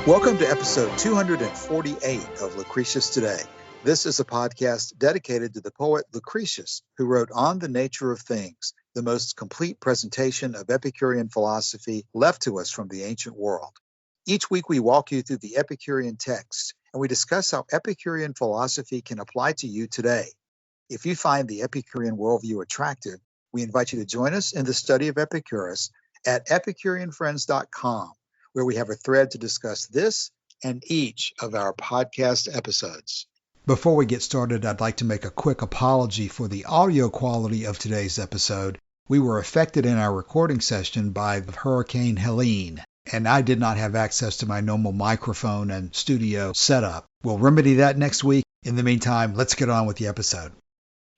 Welcome to episode 248 of Lucretius Today. This is a podcast dedicated to the poet Lucretius, who wrote On the Nature of Things, the most complete presentation of Epicurean philosophy left to us from the ancient world. Each week we walk you through the Epicurean text, and we discuss how Epicurean philosophy can apply to you today. If you find the Epicurean worldview attractive, we invite you to join us in the study of Epicurus at epicureanfriends.com, where we have a thread to discuss this and each of our podcast episodes. Before we get started, I'd like to make a quick apology for the audio quality of today's episode. We were affected in our recording session by Hurricane Helene, and I did not have access to my normal microphone and studio setup. We'll remedy that next week. In the meantime, let's get on with the episode.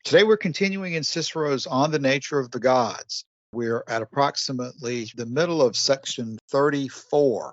Today we're continuing in Cicero's On the Nature of the Gods. We're at approximately the middle of section 34.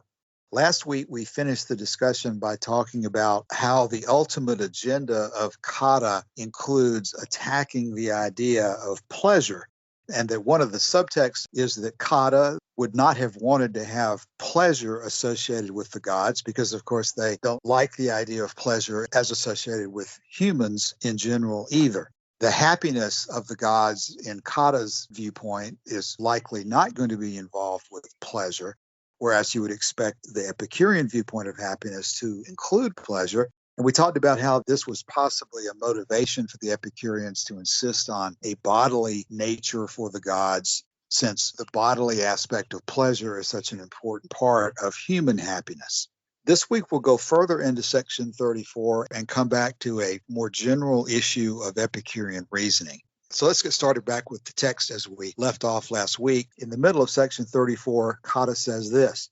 Last week, we finished the discussion by talking about how the ultimate agenda of Cotta includes attacking the idea of pleasure, and that one of the subtexts is that Cotta would not have wanted to have pleasure associated with the gods because, of course, they don't like the idea of pleasure as associated with humans in general either. The happiness of the gods in Cotta's viewpoint is likely not going to be involved with pleasure, whereas you would expect the Epicurean viewpoint of happiness to include pleasure. And we talked about how this was possibly a motivation for the Epicureans to insist on a bodily nature for the gods, since the bodily aspect of pleasure is such an important part of human happiness. This week, we'll go further into section 34 and come back to a more general issue of Epicurean reasoning. So let's get started back with the text as we left off last week. In the middle of section 34, Cotta says this: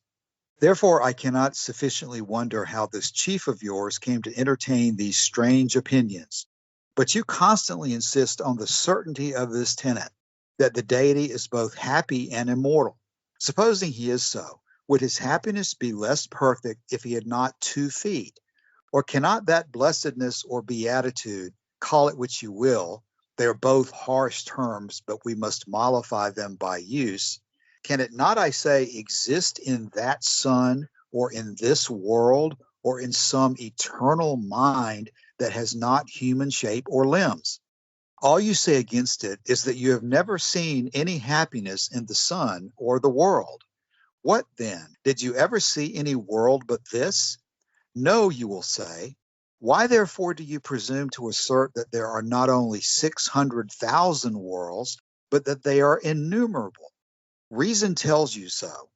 "Therefore, I cannot sufficiently wonder how this chief of yours came to entertain these strange opinions. But you constantly insist on the certainty of this tenet, that the deity is both happy and immortal. Supposing he is so, would his happiness be less perfect if he had not 2 feet? Or cannot that blessedness or beatitude, call it which you will, they are both harsh terms, but we must mollify them by use, can it not, I say, exist in that sun, or in this world, or in some eternal mind that has not human shape or limbs? All you say against it is that you have never seen any happiness in the sun or the world. What then? Did you ever see any world but this? No, you will say. Why therefore do you presume to assert that there are not only 600,000 worlds, but that they are innumerable? Reason tells you so.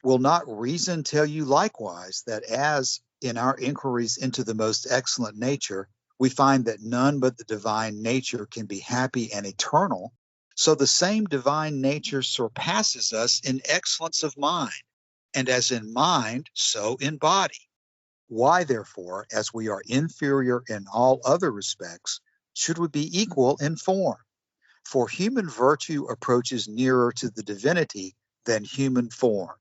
Will not reason tell you likewise that as in our inquiries into the most excellent nature, we find that none but the divine nature can be happy and eternal, so the same divine nature surpasses us in excellence of mind, and as in mind, so in body. Why, therefore, as we are inferior in all other respects, should we be equal in form? For human virtue approaches nearer to the divinity than human form."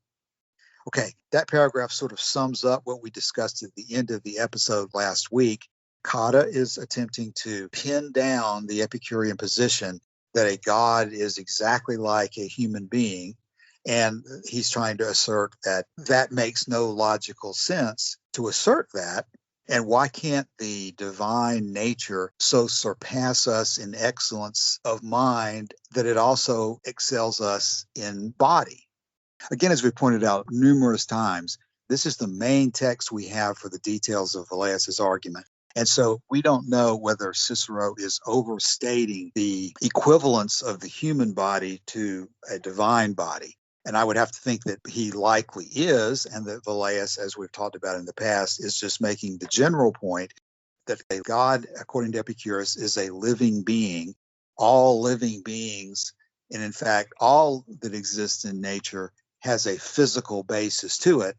Okay, that paragraph sort of sums up what we discussed at the end of the episode last week. Cotta is attempting to pin down the Epicurean position that a god is exactly like a human being, and he's trying to assert that that makes no logical sense to assert that. And why can't the divine nature so surpass us in excellence of mind that it also excels us in body? Again, as we pointed out numerous times, this is the main text we have for the details of Velleius' argument. And so we don't know whether Cicero is overstating the equivalence of the human body to a divine body. And I would have to think that he likely is, and that Velleius, as we've talked about in the past, is just making the general point that a god, according to Epicurus, is a living being. All living beings, and in fact, all that exists in nature has a physical basis to it,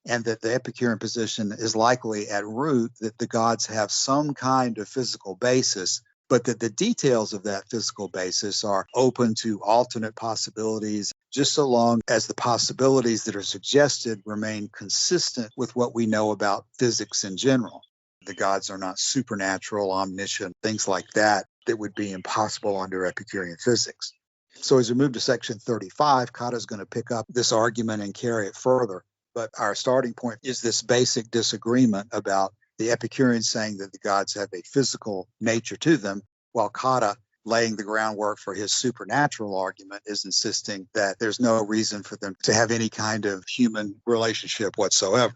and that the Epicurean position is likely at root that the gods have some kind of physical basis, but that the details of that physical basis are open to alternate possibilities, just so long as the possibilities that are suggested remain consistent with what we know about physics in general. The gods are not supernatural, omniscient, things like that would be impossible under Epicurean physics. So as we move to section 35, Cotta is going to pick up this argument and carry it further. But our starting point is this basic disagreement about the Epicureans saying that the gods have a physical nature to them, while Cotta, laying the groundwork for his supernatural argument, is insisting that there's no reason for them to have any kind of human relationship whatsoever.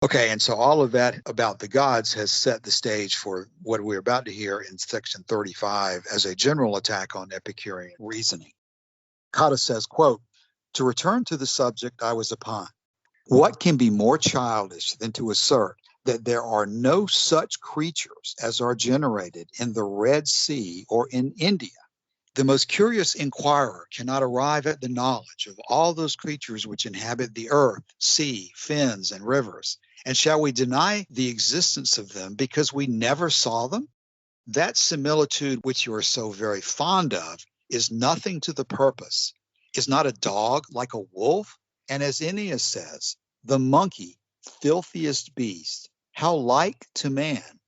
Okay, and so all of that about the gods has set the stage for what we're about to hear in section 35 as a general attack on Epicurean reasoning. Cotta says, quote, "To return to the subject I was upon, what can be more childish than to assert that there are no such creatures as are generated in the Red Sea or in India? The most curious inquirer cannot arrive at the knowledge of all those creatures which inhabit the earth, sea, fens, and rivers. And shall we deny the existence of them because we never saw them? That similitude which you are so very fond of is nothing to the purpose. Is not a dog like a wolf? And as Ennius says, the monkey, filthiest beast, how like to man?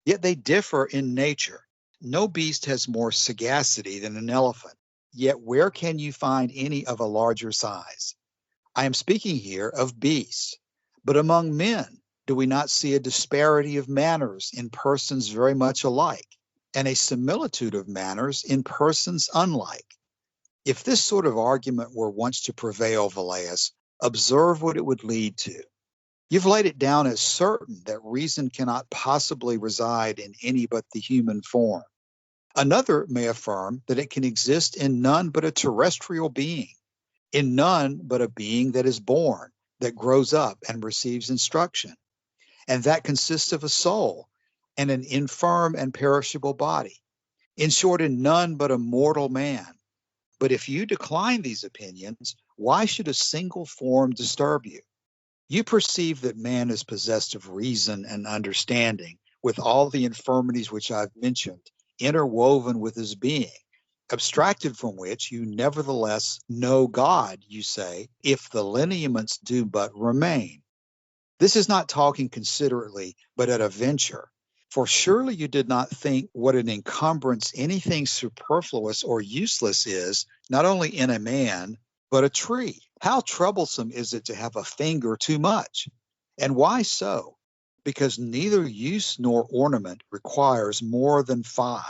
Yet they differ in nature. No beast has more sagacity than an elephant. Yet where can you find any of a larger size? I am speaking here of beasts. But among men, do we not see a disparity of manners in persons very much alike, and a similitude of manners in persons unlike? If this sort of argument were once to prevail, Velleius, observe what it would lead to. You've laid it down as certain that reason cannot possibly reside in any but the human form. Another may affirm that it can exist in none but a terrestrial being, in none but a being that is born, that grows up and receives instruction, and that consists of a soul and an infirm and perishable body. In short, in none but a mortal man. But if you decline these opinions, why should a single form disturb you? You perceive that man is possessed of reason and understanding, with all the infirmities which I've mentioned, interwoven with his being, abstracted from which you nevertheless know God, you say, if the lineaments do but remain. This is not talking considerately, but at a venture. For surely you did not think what an encumbrance anything superfluous or useless is, not only in a man, but a tree. How troublesome is it to have a finger too much? And why so? Because neither use nor ornament requires more than 5.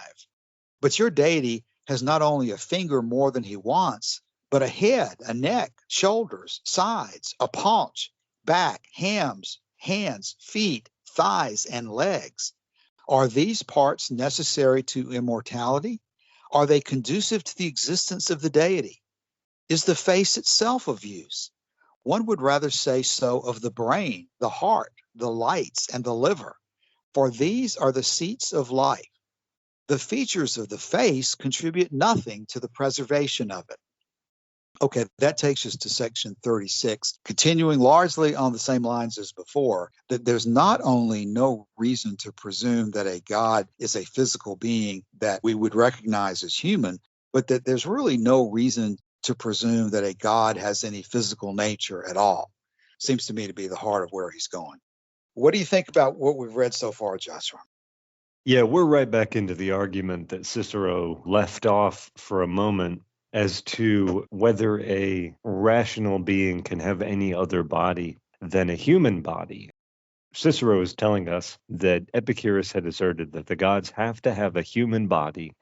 But your deity has not only a finger more than he wants, but a head, a neck, shoulders, sides, a paunch, back, hams, hands, feet, thighs, and legs. Are these parts necessary to immortality? Are they conducive to the existence of the deity? Is the face itself of use? One would rather say so of the brain, the heart, the lights, and the liver, for these are the seats of life. The features of the face contribute nothing to the preservation of it. Okay, that takes us to section 36, continuing largely on the same lines as before, that there's not only no reason to presume that a God is a physical being that we would recognize as human, but that there's really no reason to presume that a God has any physical nature at all. Seems to me to be the heart of where he's going. What do you think about what we've read so far, Joshua? Yeah, we're right back into the argument that Cicero left off for a moment as to whether a rational being can have any other body than a human body. Cicero is telling us that Epicurus had asserted that the gods have to have a human body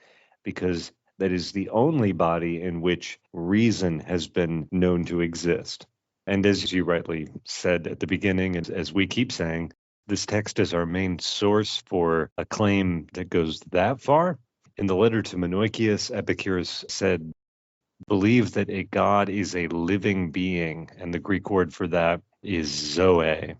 because that is the only body in which reason has been known to exist. And as you rightly said at the beginning, as we keep saying, this text is our main source for a claim that goes that far. In the letter to Menoikeus, Epicurus said, "Believe that a god is a living being," and the Greek word for that is zoe.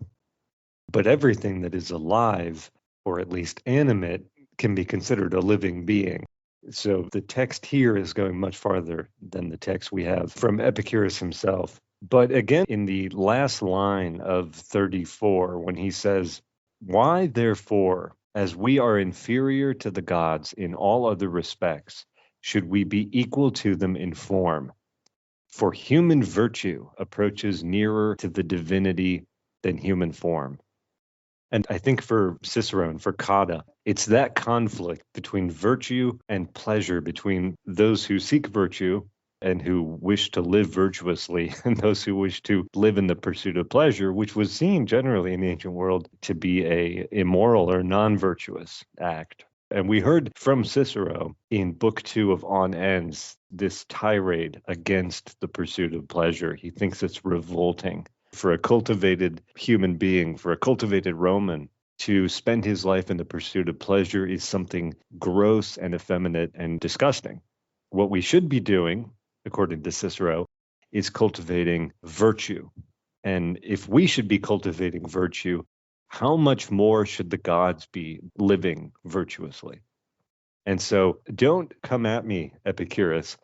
But everything that is alive, or at least animate, can be considered a living being. So the text here is going much farther than the text we have from Epicurus himself. But again, in the last line of 34, when he says, "Why therefore, as we are inferior to the gods in all other respects, should we be equal to them in form? For human virtue approaches nearer to the divinity than human form." And I think for Cicero and for Cotta, it's that conflict between virtue and pleasure, between those who seek virtue and who wish to live virtuously, and those who wish to live in the pursuit of pleasure, which was seen generally in the ancient world to be a immoral or non-virtuous act. And we heard from Cicero in Book 2 of On Ends this tirade against the pursuit of pleasure. He thinks it's revolting for a cultivated human being, for a cultivated Roman, to spend his life in the pursuit of pleasure is something gross and effeminate and disgusting. What we should be doing, according to Cicero, is cultivating virtue. And if we should be cultivating virtue, how much more should the gods be living virtuously? And so don't come at me, Epicurus,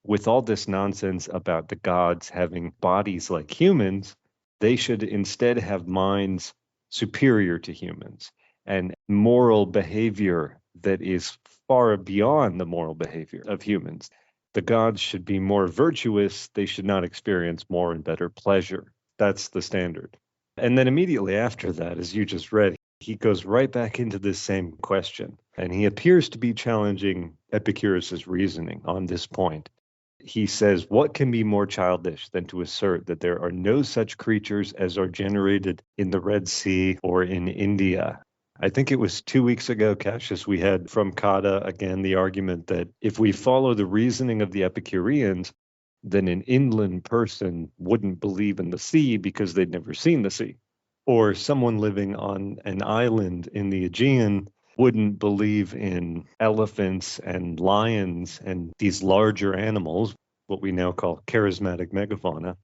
with all this nonsense about the gods having bodies like humans. They should instead have minds superior to humans and moral behavior that is far beyond the moral behavior of humans. The gods should be more virtuous. They should not experience more and better pleasure. That's the standard. And then immediately after that, as you just read, he goes right back into this same question. And he appears to be challenging Epicurus's reasoning on this point. He says, what can be more childish than to assert that there are no such creatures as are generated in the Red Sea or in India? I think it was 2 weeks ago, Cassius, we had from Cotta, again, the argument that if we follow the reasoning of the Epicureans, then an inland person wouldn't believe in the sea because they'd never seen the sea. Or someone living on an island in the Aegean wouldn't believe in elephants and lions and these larger animals, what we now call charismatic megafauna,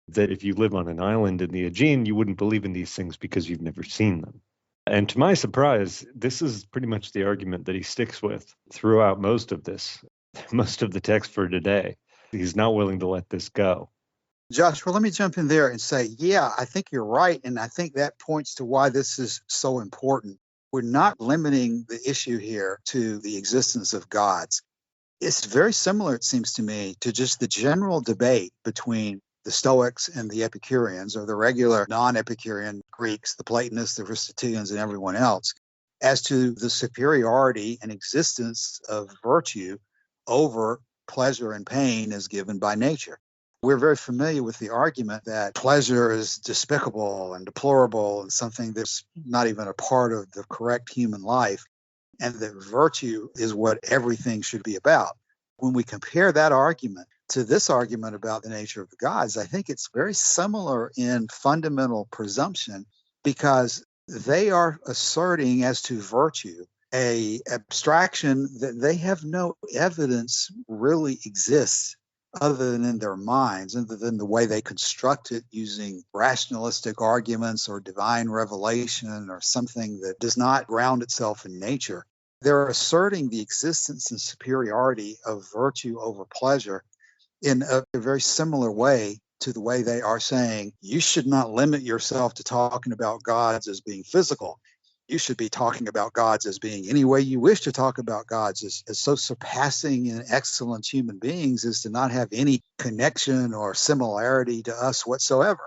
that if you live on an island in the Aegean, you wouldn't believe in these things because you've never seen them. And to my surprise, this is pretty much the argument that he sticks with throughout most of the text for today. He's not willing to let this go. Joshua, let me jump in there and say, yeah, I think you're right. And I think that points to why this is so important. We're not limiting the issue here to the existence of gods. It's very similar, it seems to me, to just the general debate between the Stoics and the Epicureans, or the regular non-Epicurean Greeks, the Platonists, the Aristotelians, and everyone else, as to the superiority and existence of virtue over pleasure and pain as given by nature. We're very familiar with the argument that pleasure is despicable and deplorable and something that's not even a part of the correct human life, and that virtue is what everything should be about. When we compare that argument to this argument about the nature of the gods, I think it's very similar in fundamental presumption, because they are asserting as to virtue an abstraction that they have no evidence really exists other than in their minds, other than the way they construct it using rationalistic arguments or divine revelation or something that does not ground itself in nature. They're asserting the existence and superiority of virtue over pleasure in a very similar way to the way they are saying you should not limit yourself to talking about gods as being physical. You should be talking about gods as being any way you wish to talk about gods as so surpassing and excellent human beings as to not have any connection or similarity to us whatsoever.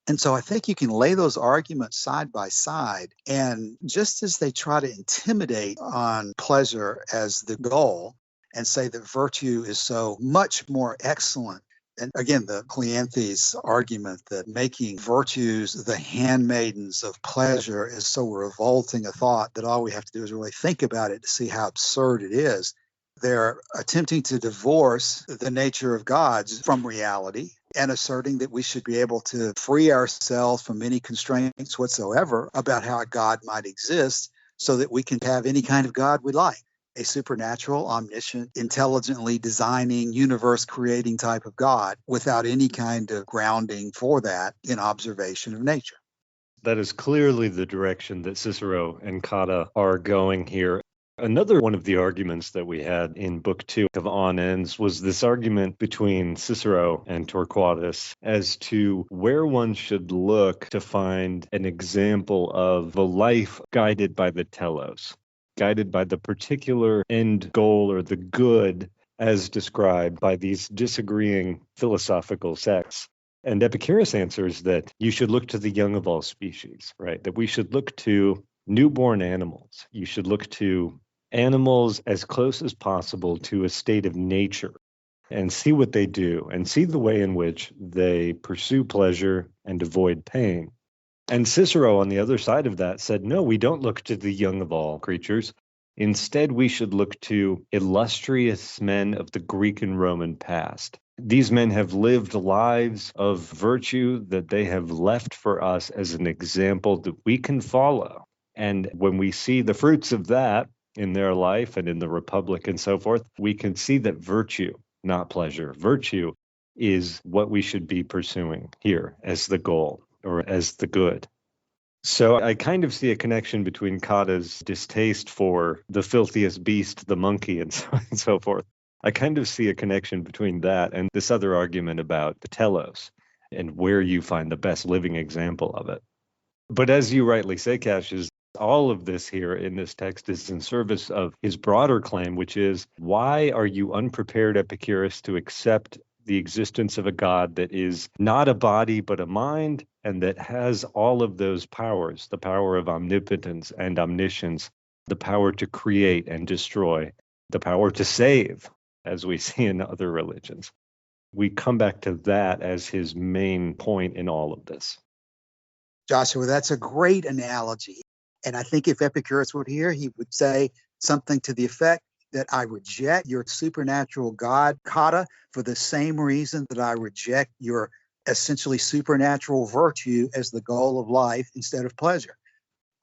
And so I think you can lay those arguments side by side. And just as they try to intimidate on pleasure as the goal and say that virtue is so much more excellent, and again, the Cleanthes argument that making virtues the handmaidens of pleasure is so revolting a thought that all we have to do is really think about it to see how absurd it is. They're attempting to divorce the nature of gods from reality and asserting that we should be able to free ourselves from any constraints whatsoever about how a god might exist so that we can have any kind of god we like. A supernatural, omniscient, intelligently designing, universe-creating type of God without any kind of grounding for that in observation of nature. That is clearly the direction that Cicero and Cotta are going here. Another one of the arguments that we had in Book 2 of On Ends was this argument between Cicero and Torquatus as to where one should look to find an example of a life guided by the telos, guided by the particular end goal or the good as described by these disagreeing philosophical sects. And Epicurus answers that you should look to the young of all species, right? That we should look to newborn animals. You should look to animals as close as possible to a state of nature. and see what they do and see the way in which they pursue pleasure and avoid pain. And Cicero, on the other side of that, said, no, we don't look to the young of all creatures. Instead, we should look to illustrious men of the Greek and Roman past. These men have lived lives of virtue that they have left for us as an example that we can follow. And when we see the fruits of that in their life and in the Republic and so forth, we can see that virtue, not pleasure, virtue is what we should be pursuing here as the goal or as the good. So I kind of see a connection between Cotta's distaste for the filthiest beast, the monkey, and so forth. I kind of see a connection between that and this other argument about the telos and where you find the best living example of it. But as you rightly say, Cash, is all of this here in this text is in service of his broader claim, which is, why are you unprepared, Epicurus, to accept the existence of a God that is not a body but a mind, and that has all of those powers, the power of omnipotence and omniscience, the power to create and destroy, the power to save, as we see in other religions? We come back to that as his main point in all of this. Joshua, that's a great analogy. And I think if Epicurus were here, he would say something to the effect that I reject your supernatural God, Cotta, for the same reason that I reject your essentially supernatural virtue as the goal of life instead of pleasure.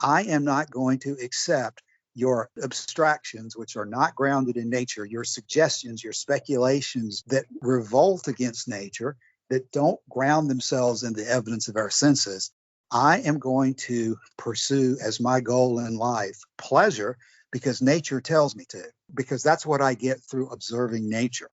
I am not going to accept your abstractions, which are not grounded in nature, your suggestions, your speculations that revolt against nature, that don't ground themselves in the evidence of our senses. I am going to pursue as my goal in life pleasure because nature tells me to, because that's what I get through observing nature.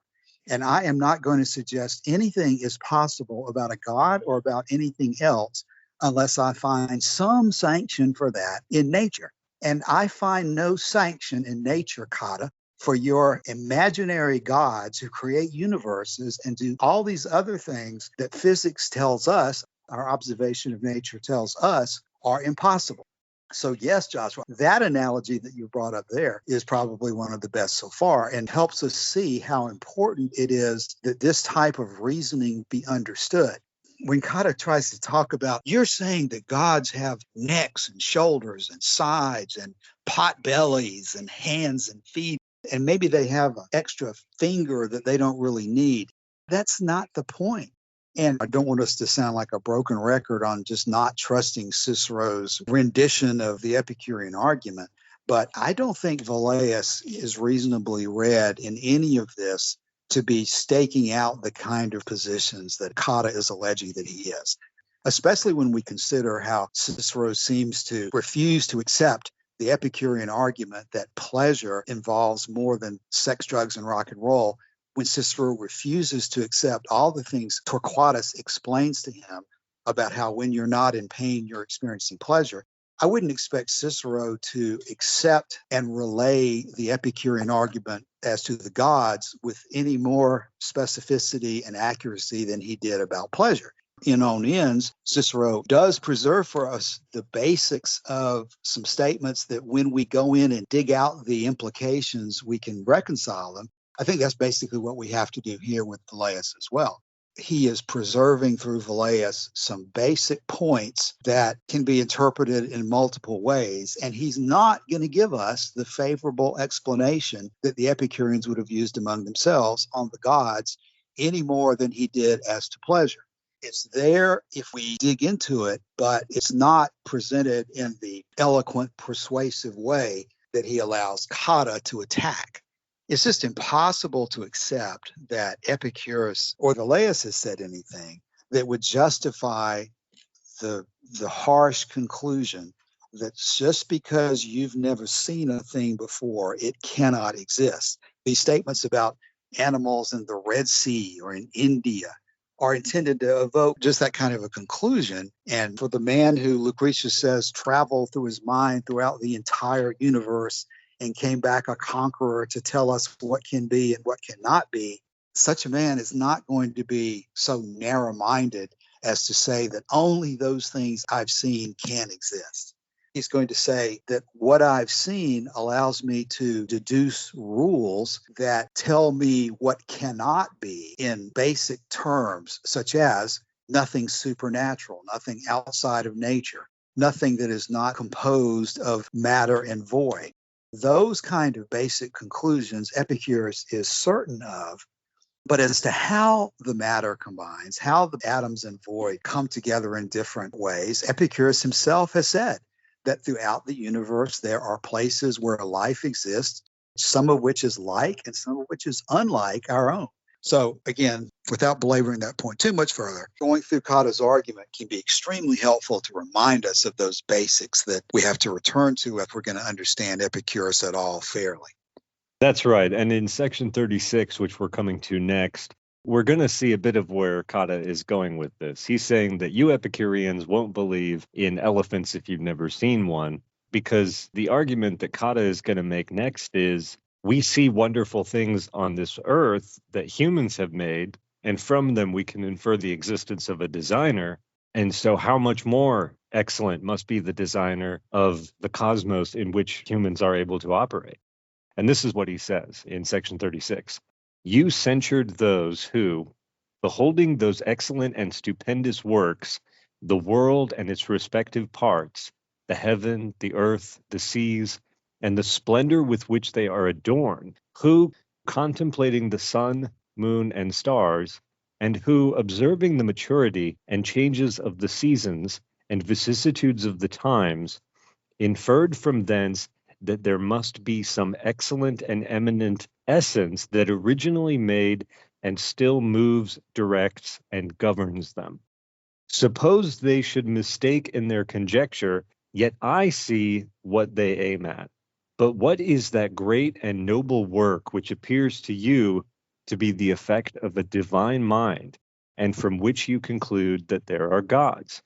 And I am not going to suggest anything is possible about a God or about anything else unless I find some sanction for that in nature. And I find no sanction in nature, Cotta, for your imaginary gods who create universes and do all these other things that physics tells us, our observation of nature tells us, are impossible. So yes, Joshua, that analogy that you brought up there is probably one of the best so far and helps us see how important it is that this type of reasoning be understood. When Cotta tries to talk about, you're saying that gods have necks and shoulders and sides and pot bellies and hands and feet, and maybe they have an extra finger that they don't really need. That's not the point. And I don't want us to sound like a broken record on just not trusting Cicero's rendition of the Epicurean argument, but I don't think Velleius is reasonably read in any of this to be staking out the kind of positions that Cotta is alleging that he is, especially when we consider how Cicero seems to refuse to accept the Epicurean argument that pleasure involves more than sex, drugs, and rock and roll, when Cicero refuses to accept all the things Torquatus explains to him about how when you're not in pain, you're experiencing pleasure. I wouldn't expect Cicero to accept and relay the Epicurean argument as to the gods with any more specificity and accuracy than he did about pleasure. In On Ends, Cicero does preserve for us the basics of some statements that when we go in and dig out the implications, we can reconcile them. I think that's basically what we have to do here with Velleius as well. He is preserving through Velleius some basic points that can be interpreted in multiple ways, and he's not going to give us the favorable explanation that the Epicureans would have used among themselves on the gods any more than he did as to pleasure. It's there if we dig into it, but it's not presented in the eloquent, persuasive way that he allows Cotta to attack. It's just impossible to accept that Epicurus or Velleius has said anything that would justify the harsh conclusion that just because you've never seen a thing before, it cannot exist. These statements about animals in the Red Sea or in India are intended to evoke just that kind of a conclusion. And for the man who Lucretius says traveled through his mind throughout the entire universe and came back a conqueror to tell us what can be and what cannot be, such a man is not going to be so narrow-minded as to say that only those things I've seen can exist. He's going to say that what I've seen allows me to deduce rules that tell me what cannot be in basic terms, such as nothing supernatural, nothing outside of nature, nothing that is not composed of matter and void. Those kind of basic conclusions Epicurus is certain of. But as to how the matter combines, how the atoms and void come together in different ways, Epicurus himself has said that throughout the universe there are places where life exists, some of which is like and some of which is unlike our own. So again, without belaboring that point too much further, going through Cotta's argument can be extremely helpful to remind us of those basics that we have to return to if we're going to understand Epicurus at all fairly. That's right. And in section 36, which we're coming to next, we're going to see a bit of where Cotta is going with this. He's saying that you Epicureans won't believe in elephants if you've never seen one, because the argument that Cotta is going to make next is we see wonderful things on this earth that humans have made, and from them we can infer the existence of a designer. And so how much more excellent must be the designer of the cosmos in which humans are able to operate? And this is what he says in section 36. You censured those who, beholding those excellent and stupendous works, the world and its respective parts, the heaven, the earth, the seas, and the splendor with which they are adorned, who, contemplating the sun, moon, and stars, and who, observing the maturity and changes of the seasons and vicissitudes of the times, inferred from thence that there must be some excellent and eminent essence that originally made and still moves, directs, and governs them. Suppose they should mistake in their conjecture, yet I see what they aim at. But what is that great and noble work which appears to you to be the effect of a divine mind, and from which you conclude that there are gods?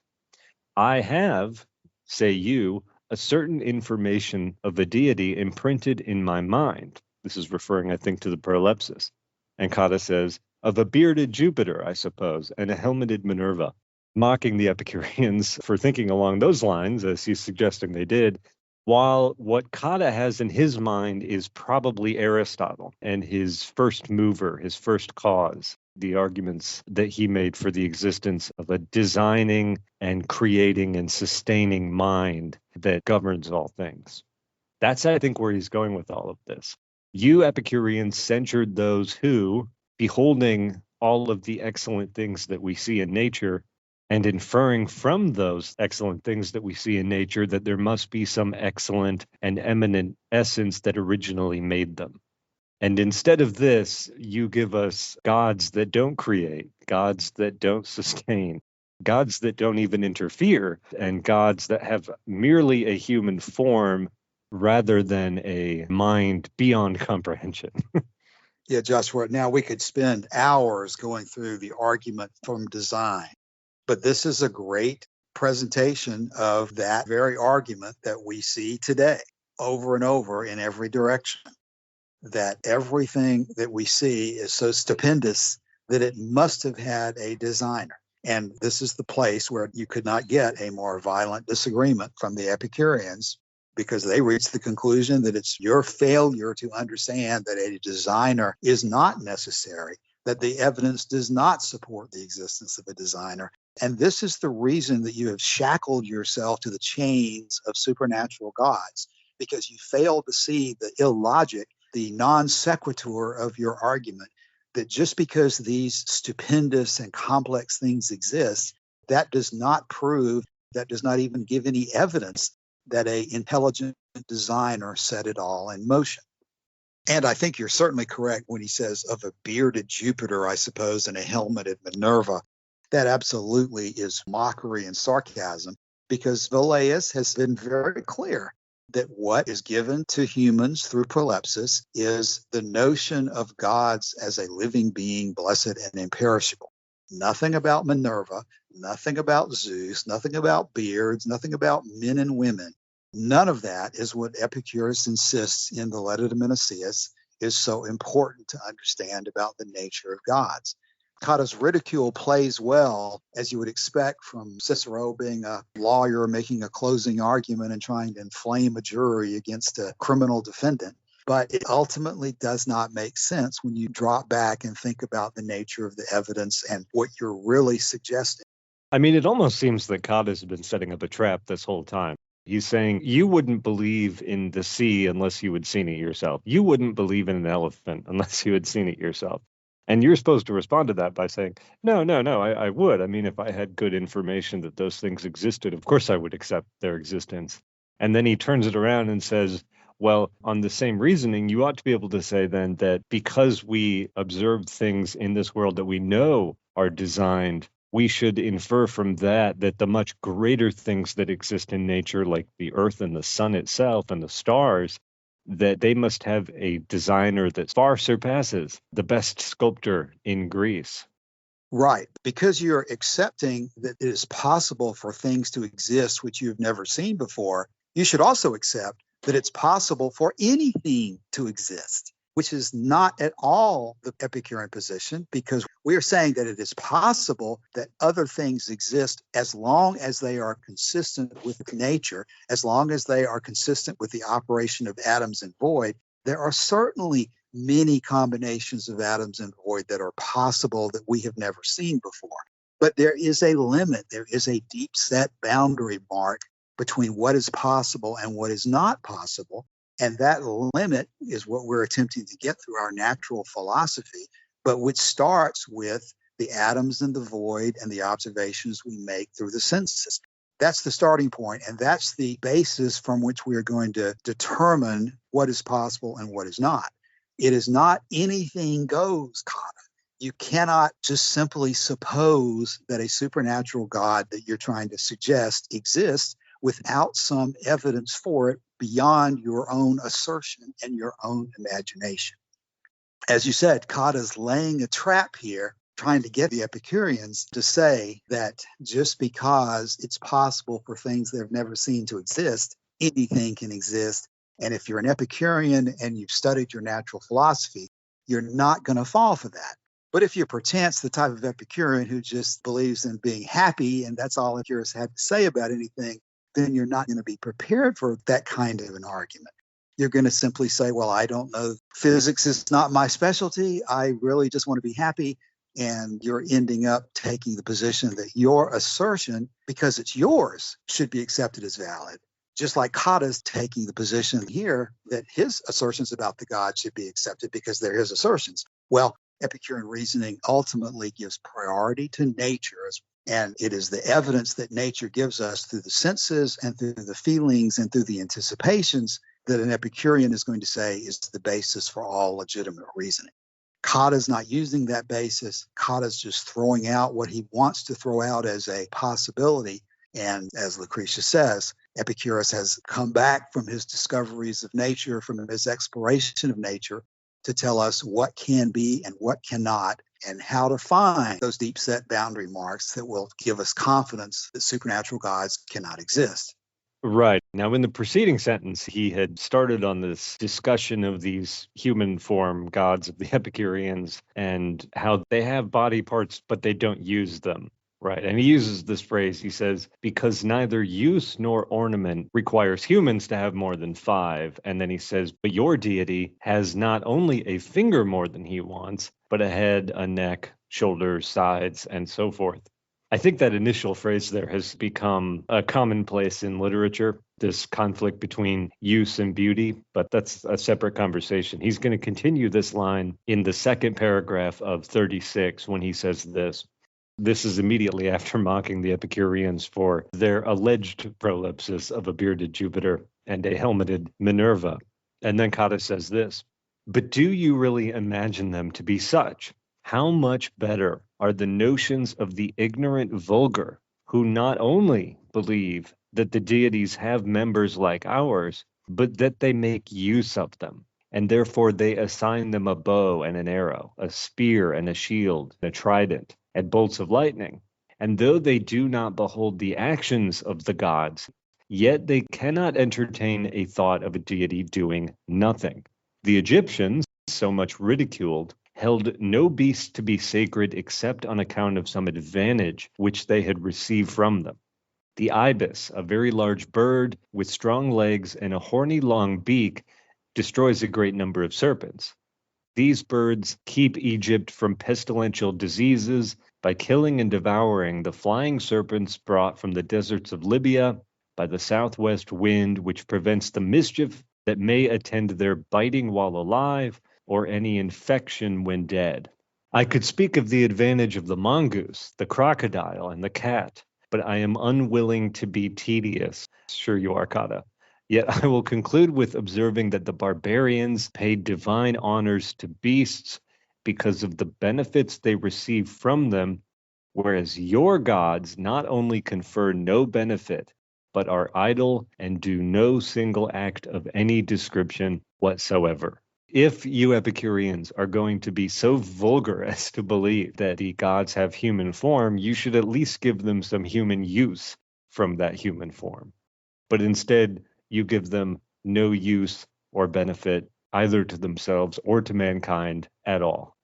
I have, say you, a certain information of a deity imprinted in my mind. This is referring, I think, to the prolepsis. And Cotta says, of a bearded Jupiter, I suppose, and a helmeted Minerva, mocking the Epicureans for thinking along those lines, as he's suggesting they did, while what Cotta has in his mind is probably Aristotle and his first mover, his first cause, the arguments that he made for the existence of a designing and creating and sustaining mind that governs all things. That's, I think, where he's going with all of this. You Epicureans censured those who, beholding all of the excellent things that we see in nature, and inferring from those excellent things that we see in nature that there must be some excellent and eminent essence that originally made them. And instead of this, you give us gods that don't create, gods that don't sustain, gods that don't even interfere, and gods that have merely a human form rather than a mind beyond comprehension. Yeah, Joshua, now we could spend hours going through the argument from design, but this is a great presentation of that very argument that we see today over and over in every direction. That everything that we see is so stupendous that it must have had a designer. And this is the place where you could not get a more violent disagreement from the Epicureans, because they reached the conclusion that it's your failure to understand that a designer is not necessary, that the evidence does not support the existence of a designer. And this is the reason that you have shackled yourself to the chains of supernatural gods, because you failed to see the illogic, the non sequitur of your argument, that just because these stupendous and complex things exist, that does not prove, that does not even give any evidence that an intelligent designer set it all in motion. And I think you're certainly correct when he says of a bearded Jupiter, I suppose, and a helmeted Minerva. That absolutely is mockery and sarcasm, because Velleius has been very clear that what is given to humans through prolepsis is the notion of gods as a living being, blessed and imperishable. Nothing about Minerva, nothing about Zeus, nothing about beards, nothing about men and women. None of that is what Epicurus insists in the letter to Menicius is so important to understand about the nature of gods. Cotta's ridicule plays well, as you would expect from Cicero being a lawyer making a closing argument and trying to inflame a jury against a criminal defendant. But it ultimately does not make sense when you drop back and think about the nature of the evidence and what you're really suggesting. I mean, it almost seems that Cotta's been setting up a trap this whole time. He's saying, you wouldn't believe in the sea unless you had seen it yourself. You wouldn't believe in an elephant unless you had seen it yourself. And you're supposed to respond to that by saying, no, I would. I mean, if I had good information that those things existed, of course I would accept their existence. And then he turns it around and says, well, on the same reasoning, you ought to be able to say then that because we observe things in this world that we know are designed, we should infer from that that the much greater things that exist in nature, like the earth and the sun itself and the stars, that they must have a designer that far surpasses the best sculptor in Greece. Right. Because you're accepting that it is possible for things to exist which you've never seen before, you should also accept that it's possible for anything to exist, which is not at all the Epicurean position, because we are saying that it is possible that other things exist as long as they are consistent with nature, as long as they are consistent with the operation of atoms and void. There are certainly many combinations of atoms and void that are possible that we have never seen before. But there is a limit. There is a deep set boundary mark between what is possible and what is not possible. And that limit is what we're attempting to get through our natural philosophy, but which starts with the atoms and the void and the observations we make through the senses. That's the starting point, and that's the basis from which we are going to determine what is possible and what is not. It is not anything goes, Cotta. You cannot just simply suppose that a supernatural God that you're trying to suggest exists without some evidence for it beyond your own assertion and your own imagination. As you said, Cotta's laying a trap here, trying to get the Epicureans to say that just because it's possible for things they've never seen to exist, anything can exist. And if you're an Epicurean and you've studied your natural philosophy, you're not going to fall for that. But if you're perchance the type of Epicurean who just believes in being happy and that's all Epicurus had to say about anything, then you're not going to be prepared for that kind of an argument. You're going to simply say, well, I don't know. Physics is not my specialty. I really just want to be happy. And you're ending up taking the position that your assertion, because it's yours, should be accepted as valid. Just like Cotta's taking the position here that his assertions about the God should be accepted because they're his assertions. Well, Epicurean reasoning ultimately gives priority to nature, and it is the evidence that nature gives us through the senses and through the feelings and through the anticipations that an Epicurean is going to say is the basis for all legitimate reasoning. Cotta's not using that basis. Cotta's just throwing out what he wants to throw out as a possibility. And as Lucretius says, Epicurus has come back from his discoveries of nature, from his exploration of nature, to tell us what can be and what cannot, and how to find those deep set boundary marks that will give us confidence that supernatural gods cannot exist. Right. Now, in the preceding sentence, he had started on this discussion of these human form gods of the Epicureans and how they have body parts, but they don't use them. Right. And he uses this phrase. He says, because neither use nor ornament requires humans to have more than 5. And then he says, but your deity has not only a finger more than he wants, but a head, a neck, shoulders, sides, and so forth. I think that initial phrase there has become a commonplace in literature, this conflict between use and beauty, but that's a separate conversation. He's going to continue this line in the second paragraph of 36 when he says this. This is immediately after mocking the Epicureans for their alleged prolapses of a bearded Jupiter and a helmeted Minerva. And then Cotta says this, but do you really imagine them to be such? How much better are the notions of the ignorant vulgar, who not only believe that the deities have members like ours, but that they make use of them, and therefore they assign them a bow and an arrow, a spear and a shield, a trident, and bolts of lightning. And though they do not behold the actions of the gods, yet they cannot entertain a thought of a deity doing nothing. The Egyptians, so much ridiculed, held no beast to be sacred except on account of some advantage which they had received from them. The ibis, a very large bird with strong legs and a horny long beak, destroys a great number of serpents. These birds keep Egypt from pestilential diseases by killing and devouring the flying serpents brought from the deserts of Libya by the southwest wind, which prevents the mischief that may attend their biting while alive or any infection when dead. I could speak of the advantage of the mongoose, the crocodile, and the cat, but I am unwilling to be tedious. Sure you are, Cotta. Yet I will conclude with observing that the barbarians paid divine honors to beasts because of the benefits they receive from them, whereas your gods not only confer no benefit, but are idle and do no single act of any description whatsoever. If you Epicureans are going to be so vulgar as to believe that the gods have human form, you should at least give them some human use from that human form. But instead, you give them no use or benefit either to themselves or to mankind at all.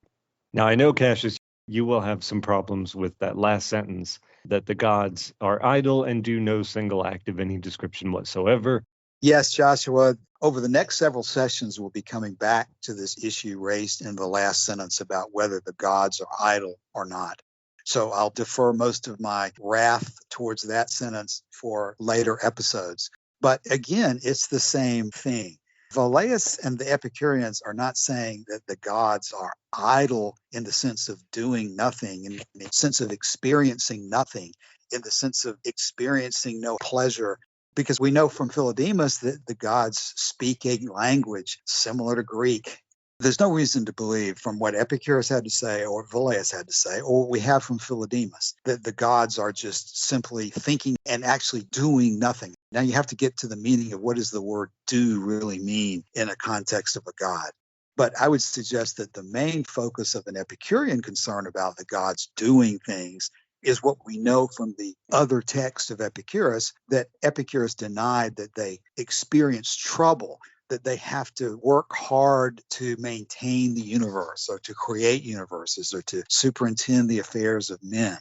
Now, I know, Cassius, you will have some problems with that last sentence, that the gods are idle and do no single act of any description whatsoever. Yes, Joshua. Over the next several sessions, we'll be coming back to this issue raised in the last sentence about whether the gods are idle or not. So I'll defer most of my wrath towards that sentence for later episodes. But again, it's the same thing. Velleius and the Epicureans are not saying that the gods are idle in the sense of doing nothing, in the sense of experiencing nothing, in the sense of experiencing no pleasure, because we know from Philodemus that the gods speak a language similar to Greek. There's no reason to believe from what Epicurus had to say or Velleius had to say, or what we have from Philodemus, that the gods are just simply thinking and actually doing nothing. Now you have to get to the meaning of what does the word do really mean in a context of a god. But I would suggest that the main focus of an Epicurean concern about the gods doing things is what we know from the other text of Epicurus, that Epicurus denied that they experience trouble, that they have to work hard to maintain the universe or to create universes or to superintend the affairs of men.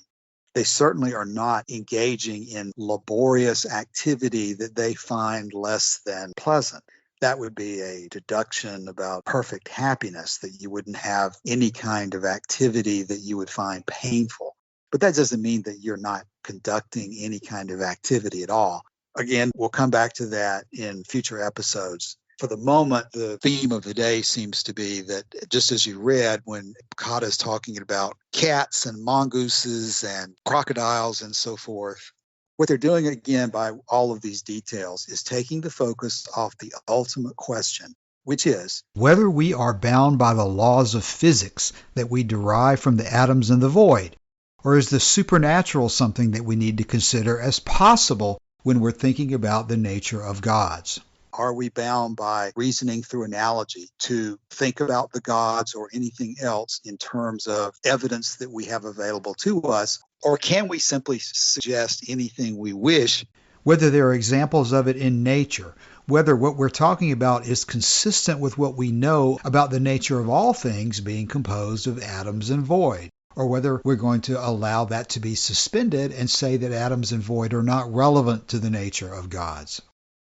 They certainly are not engaging in laborious activity that they find less than pleasant. That would be a deduction about perfect happiness, that you wouldn't have any kind of activity that you would find painful. But that doesn't mean that you're not conducting any kind of activity at all. Again, we'll come back to that in future episodes. For the moment, the theme of the day seems to be that, just as you read, when Cotta is talking about cats and mongooses and crocodiles and so forth, what they're doing again by all of these details is taking the focus off the ultimate question, which is whether we are bound by the laws of physics that we derive from the atoms in the void, or is the supernatural something that we need to consider as possible when we're thinking about the nature of gods? Are we bound by reasoning through analogy to think about the gods or anything else in terms of evidence that we have available to us? Or can we simply suggest anything we wish? Whether there are examples of it in nature, whether what we're talking about is consistent with what we know about the nature of all things being composed of atoms and void, or whether we're going to allow that to be suspended and say that atoms and void are not relevant to the nature of gods.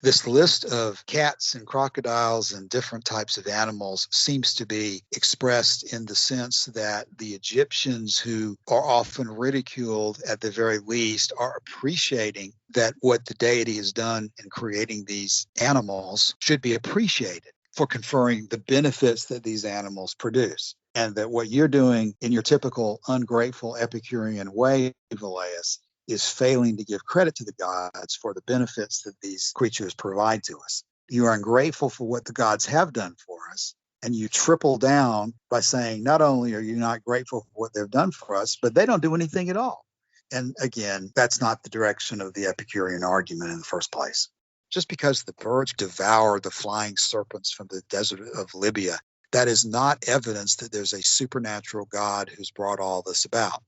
This list of cats and crocodiles and different types of animals seems to be expressed in the sense that the Egyptians, who are often ridiculed at the very least, are appreciating that what the deity has done in creating these animals should be appreciated for conferring the benefits that these animals produce. And that what you're doing in your typical ungrateful Epicurean way, Velleius, is failing to give credit to the gods for the benefits that these creatures provide to us. You are ungrateful for what the gods have done for us, and you triple down by saying not only are you not grateful for what they've done for us, but they don't do anything at all. And again, that's not the direction of the Epicurean argument in the first place. Just because the birds devour the flying serpents from the desert of Libya, that is not evidence that there's a supernatural God who's brought all this about.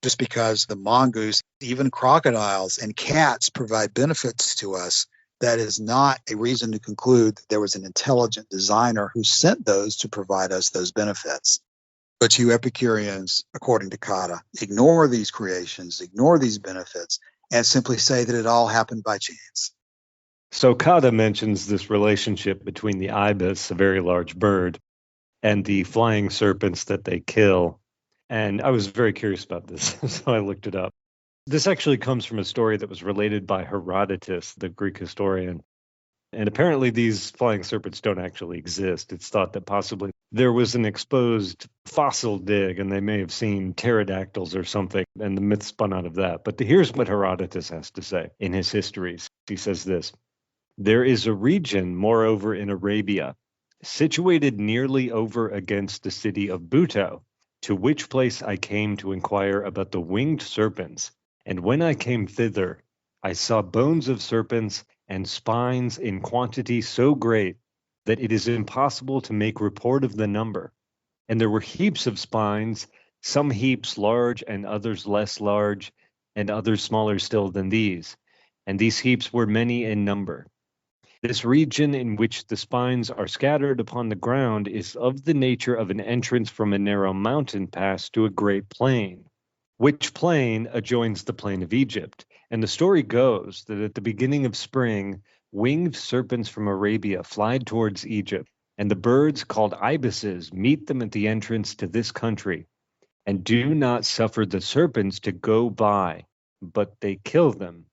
Just because the mongoose, even crocodiles and cats provide benefits to us, that is not a reason to conclude that there was an intelligent designer who sent those to provide us those benefits. But you Epicureans, according to Cotta, ignore these creations, ignore these benefits, and simply say that it all happened by chance. So Cotta mentions this relationship between the ibis, a very large bird, and the flying serpents that they kill. And I was very curious about this, so I looked it up. This actually comes from a story that was related by Herodotus, the Greek historian. And apparently these flying serpents don't actually exist. It's thought that possibly there was an exposed fossil dig and they may have seen pterodactyls or something, and the myth spun out of that. But here's what Herodotus has to say in his histories. He says this: "There is a region, moreover, in Arabia, situated nearly over against the city of Buto, to which place I came to inquire about the winged serpents. And when I came thither, I saw bones of serpents and spines in quantity so great that it is impossible to make report of the number. And there were heaps of spines, some heaps large and others less large, and others smaller still than these. And these heaps were many in number. This region in which the spines are scattered upon the ground is of the nature of an entrance from a narrow mountain pass to a great plain, which plain adjoins the plain of Egypt. And the story goes that at the beginning of spring, winged serpents from Arabia fly towards Egypt, and the birds called ibises meet them at the entrance to this country, and do not suffer the serpents to go by, but they kill them.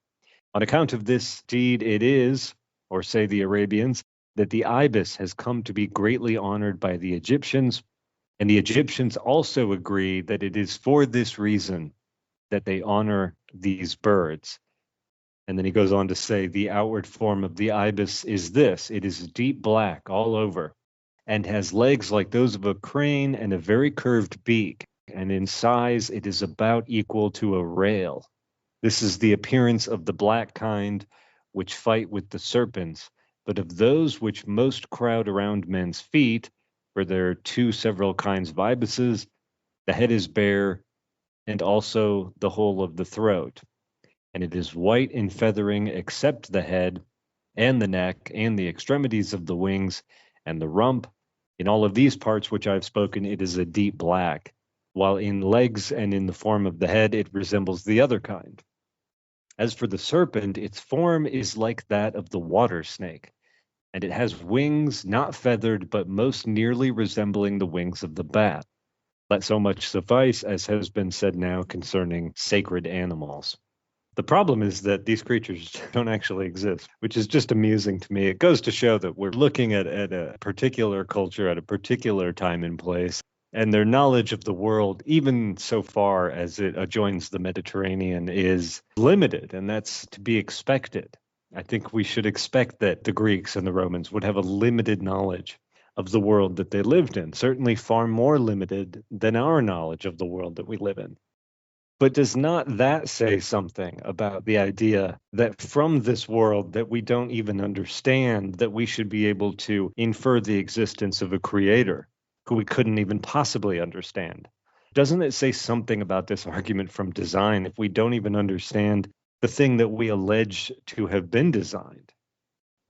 On account of this deed it is, or say the Arabians, that the ibis has come to be greatly honored by the Egyptians, and the Egyptians also agree that it is for this reason that they honor these birds." And then he goes on to say, "The outward form of the ibis is this: it is deep black all over, and has legs like those of a crane and a very curved beak, and in size it is about equal to a rail. This is the appearance of the black kind, which fight with the serpents, but of those which most crowd around men's feet, for there are two several kinds of ibises, the head is bare, and also the whole of the throat, and it is white in feathering except the head, and the neck, and the extremities of the wings, and the rump. In all of these parts which I have spoken, it is a deep black, while in legs and in the form of the head it resembles the other kind. As for the serpent, its form is like that of the water snake, and it has wings not feathered, but most nearly resembling the wings of the bat. Let so much suffice as has been said now concerning sacred animals." The problem is that these creatures don't actually exist, which is just amusing to me. It goes to show that we're looking at a particular culture at a particular time and place, and their knowledge of the world, even so far as it adjoins the Mediterranean, is limited, and that's to be expected. I think we should expect that the Greeks and the Romans would have a limited knowledge of the world that they lived in, certainly far more limited than our knowledge of the world that we live in. But does not that say something about the idea that from this world that we don't even understand, that we should be able to infer the existence of a creator who we couldn't even possibly understand? Doesn't it say something about this argument from design if we don't even understand the thing that we allege to have been designed?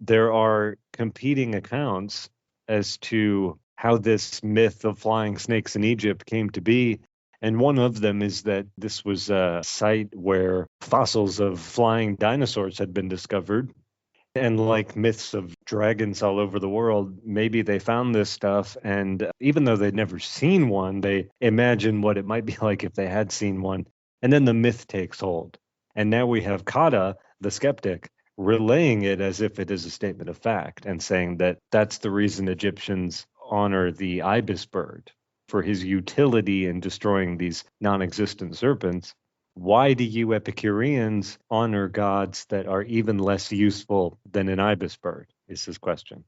There are competing accounts as to how this myth of flying snakes in Egypt came to be. And one of them is that this was a site where fossils of flying dinosaurs had been discovered. And like myths of dragons all over the world, maybe they found this stuff. And even though they'd never seen one, they imagine what it might be like if they had seen one. And then the myth takes hold. And now we have Cotta, the skeptic, relaying it as if it is a statement of fact and saying that that's the reason Egyptians honor the ibis bird, for his utility in destroying these non-existent serpents. Why do you Epicureans honor gods that are even less useful than an ibis bird, is his question.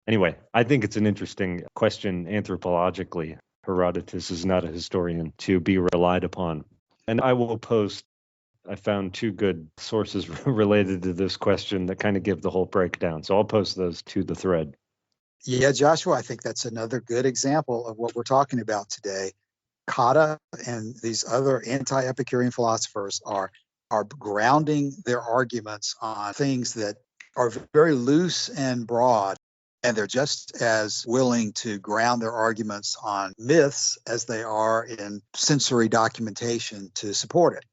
Anyway, I think it's an interesting question anthropologically. Herodotus is not a historian to be relied upon. And I will post, I found two good sources related to this question that kind of give the whole breakdown. So I'll post those to the thread. Yeah, Joshua, I think that's another good example of what we're talking about today. Cotta and these other anti-Epicurean philosophers are grounding their arguments on things that are very loose and broad, And they're just as willing to ground their arguments on myths as they are in sensory documentation to support it.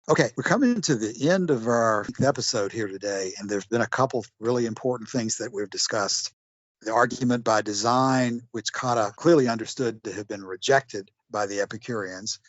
Okay, we're coming to the end of our episode here today, and there's been a couple really important things that we've discussed. The argument by design, which Cotta clearly understood to have been rejected by the Epicureans,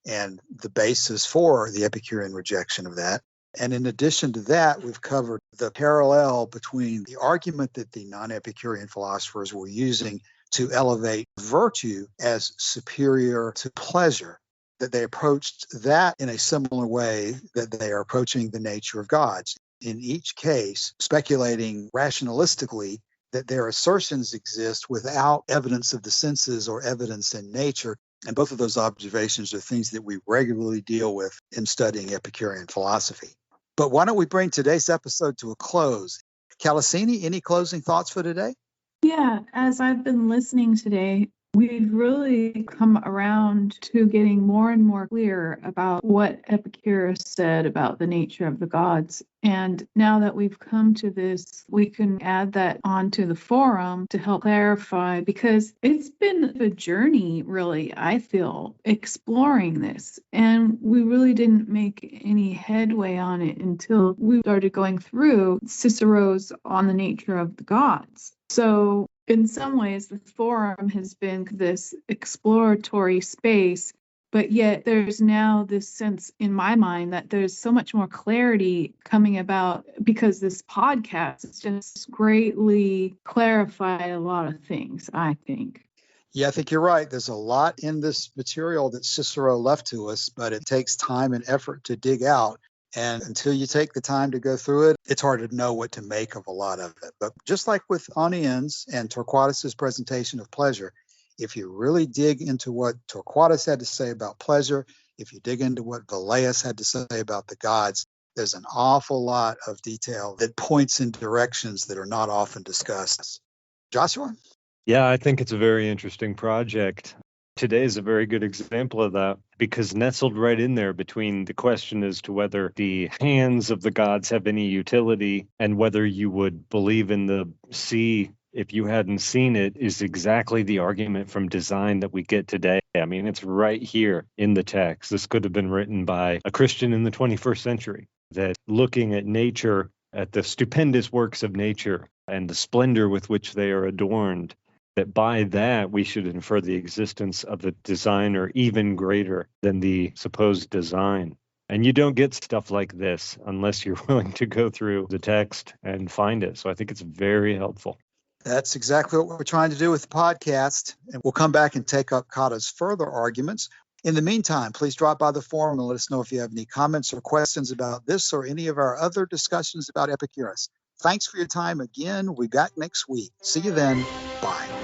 and the basis for the Epicurean rejection of that. And in addition to that, we've covered the parallel between the argument that the non-Epicurean philosophers were using to elevate virtue as superior to pleasure, that they approached that in a similar way that they are approaching the nature of gods. In each case, speculating rationalistically that their assertions exist without evidence of the senses or evidence in nature. And both of those observations are things that we regularly deal with in studying Epicurean philosophy. But why don't we bring today's episode to a close? Calasini, any closing thoughts for today? Yeah, as I've been listening today, we've really come around to getting more and more clear about what Epicurus said about the nature of the gods. And now that we've come to this, we can add that onto the forum to help clarify, because it's been a journey, really, I feel, exploring this. And we really didn't make any headway on it until we started going through Cicero's On the Nature of the Gods. So in some ways, the forum has been this exploratory space, but yet there's now this sense in my mind that there's so much more clarity coming about because this podcast has just greatly clarified a lot of things, I think. Yeah, I think you're right. There's a lot in this material that Cicero left to us, but it takes time and effort to dig out. And until you take the time to go through it, it's hard to know what to make of a lot of it. But just like with Onions and Torquatus's presentation of pleasure, if you really dig into what Torquatus had to say about pleasure, if you dig into what Velleius had to say about the gods, there's an awful lot of detail that points in directions that are not often discussed. Joshua? Yeah, I think it's a very interesting project. Today is a very good example of that, because nestled right in there between the question as to whether the hands of the gods have any utility and whether you would believe in the sea if you hadn't seen it is exactly the argument from design that we get today. I mean, it's right here in the text. This could have been written by a Christian in the 21st century, that looking at nature, at the stupendous works of nature and the splendor with which they are adorned, that by that we should infer the existence of a designer even greater than the supposed design. And you don't get stuff like this unless you're willing to go through the text and find it. So I think it's very helpful. That's exactly what we're trying to do with the podcast. And we'll come back and take up Cotta's further arguments. In the meantime, please drop by the forum and let us know if you have any comments or questions about this or any of our other discussions about Epicurus. Thanks for your time again. We'll be back next week. See you then. Bye.